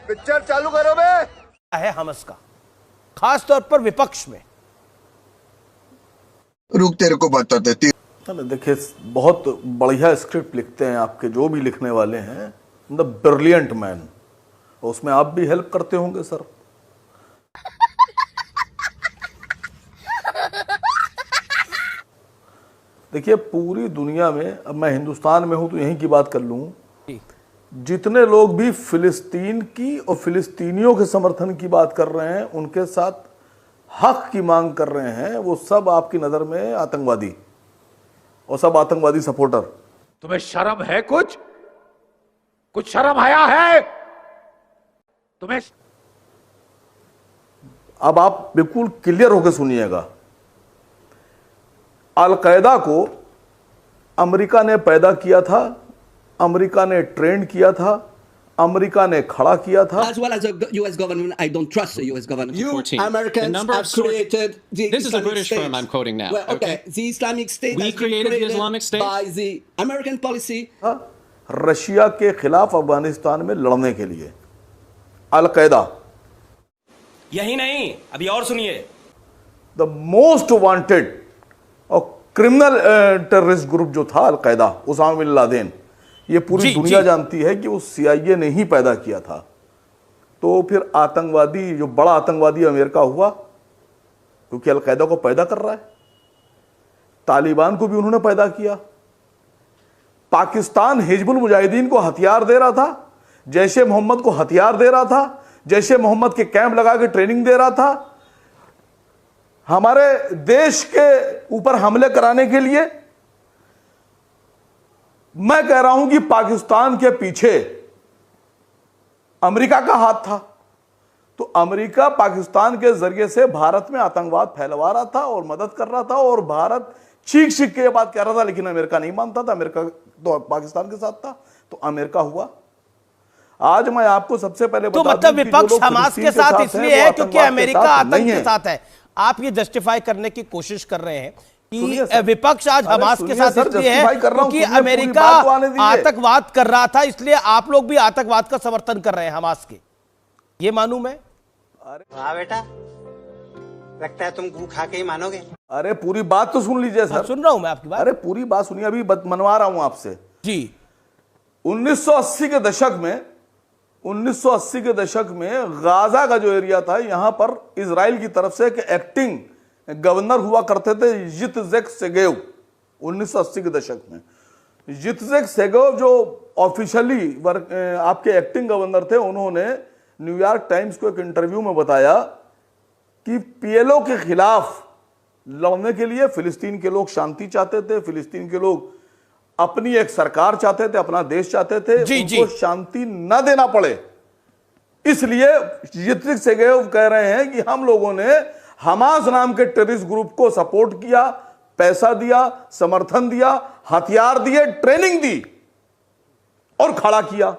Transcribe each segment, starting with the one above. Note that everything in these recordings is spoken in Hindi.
पिक्चर चालू करो बे। है हमस का, खास तौर पर विपक्ष में। रुक तेरे को बताते थे। देखिए, बहुत बढ़िया स्क्रिप्ट लिखते हैं आपके जो भी लिखने वाले हैं, द ब्रिलियंट मैन। उसमें आप भी हेल्प करते होंगे सर। देखिए, पूरी दुनिया में, अब मैं हिंदुस्तान में हूं तो यहीं की बात कर लूं, जितने लोग भी फिलिस्तीन की और फिलिस्तीनियों के समर्थन की बात कर रहे हैं, उनके साथ हक की मांग कर रहे हैं, वो सब आपकी नजर में आतंकवादी और सब आतंकवादी सपोर्टर। तुम्हें शर्म है? कुछ शर्म आया है तुम्हें? अब आप बिल्कुल क्लियर होकर सुनिएगा। अल-कायदा को अमेरिका ने पैदा किया था, अमेरिका ने ट्रेंड किया था, अमेरिका ने खड़ा किया था। As well as the US government, I don't trust the US government. You 14. Americans have created the This is a Islamic British State. firm I'm quoting now. Well, okay. The Islamic State We has been created the Islamic State? by the American policy. Russia के खिलाफ अफगानिस्तान में लड़ने के लिए अल-कायदा। यही नहीं, अभी और सुनिए। द मोस्ट वांटेड और क्रिमिनल टेररिस्ट ग्रुप जो था अल-कायदा, उसामा बिन लादेन, ये पूरी दुनिया जानती है कि वो CIA ने ही पैदा किया था। तो फिर आतंकवादी, जो बड़ा आतंकवादी अमेरिका हुआ, क्योंकि अल-कायदा को पैदा कर रहा है। तालिबान को भी उन्होंने पैदा किया। पाकिस्तान हिजबुल मुजाहिदीन को हथियार दे रहा था, जैश ए मोहम्मद को हथियार दे रहा था, जैश ए मोहम्मद के कैंप लगा के ट्रेनिंग दे रहा था हमारे देश के ऊपर हमले कराने के लिए। मैं कह रहा हूं कि पाकिस्तान के पीछे अमेरिका का हाथ था। तो अमेरिका पाकिस्तान के जरिए से भारत में आतंकवाद फैलवा रहा था और मदद कर रहा था, और भारत चीख चीख के बात कह रहा था, लेकिन अमेरिका नहीं मानता था। अमेरिका तो पाकिस्तान के साथ था, तो अमेरिका हुआ। आज मैं आपको सबसे पहले तो मतलब विपक्ष हमास के साथ इसलिए है क्योंकि अमेरिका आतंक के साथ है। आप ये जस्टिफाई करने की कोशिश कर रहे हैं कि विपक्ष आज हमास के साथ इसलिए है क्योंकि अमेरिका आतंकवाद कर रहा था, इसलिए आप लोग भी आतंकवाद का समर्थन कर रहे हैं हमास के। ये मानूं मैं? हाँ बेटा, लगता है तुम गू खा के ही मानोगे। अरे पूरी बात तो सुन लीजिए सर। सुन रहा हूं मैं आपकी बात। अरे पूरी बात सुनिए, अभी मनवा रहा हूं आपसे जी। 1980 के दशक में 1980 के दशक में गाजा का जो एरिया था, यहां पर इजराइल की तरफ से एक एक्टिंग गवर्नर हुआ करते थे, यित्ज़ेक सेगेव। 1980 के दशक में यित्ज़ेक सेगेव जो ऑफिशियली आपके एक्टिंग गवर्नर थे, उन्होंने न्यूयॉर्क टाइम्स को एक इंटरव्यू में बताया कि PLO के खिलाफ लड़ने के लिए फिलिस्तीन के लोग शांति चाहते थे, फिलिस्तीन के लोग अपनी एक सरकार चाहते थे, अपना देश चाहते थे, उनको शांति न देना पड़े। इसलिए यित्ज़ेक सेगेव कह रहे हैं कि हम लोगों ने हमास नाम के टेररिस्ट ग्रुप को सपोर्ट किया, पैसा दिया, समर्थन दिया, हथियार दिए, ट्रेनिंग दी और खड़ा किया।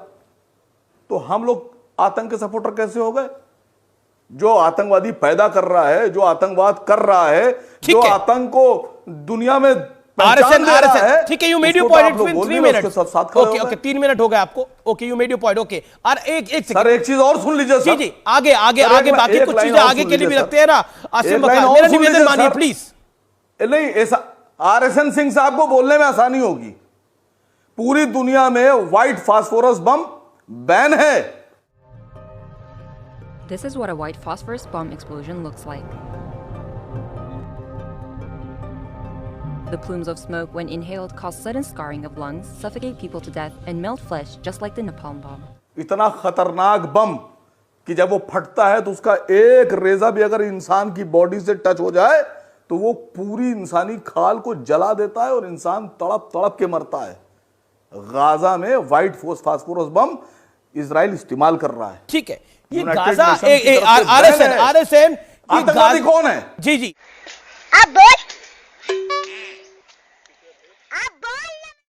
तो हम लोग आतंक के सपोर्टर कैसे हो गए? जो आतंकवादी पैदा कर रहा है, जो आतंकवाद कर रहा है, जो आतंक को दुनिया में RSN, ठीक है, you made your point in 3 minutes. Okay 3 minute हो गए आपको। Okay, you made your point. Okay, और एक सर, एक चीज और सुन लीजिए सर। जी, आगे बाकी कुछ चीजें आगे के लिए भी रखते हैं ना। आसिम बकार, मेरा निवेदन मानिए प्लीज। नहीं, ऐसा RSN सिंह साहब को बोलने में आसानी होगी। पूरी दुनिया में व्हाइट फास्फोरस बम बैन है। This is what a white phosphorus bomb explosion looks like. The plumes of smoke, when inhaled, cause sudden scarring of lungs, suffocate people to death, and melt flesh just like the napalm bomb. इतना खतरनाक बम कि जब वो फटता है तो उसका एक रेजा भी अगर इंसान की बॉडी से टच हो जाए तो वो पूरी इंसानी खाल को जला देता है और इंसान तड़प तड़प के मरता है। गाजा में व्हाइट फास्फोरस बम इजराइल इस्तेमाल कर रहा है। ठीक है, ये गाजा RSN आतंकवादी कौन है? जी अब बोल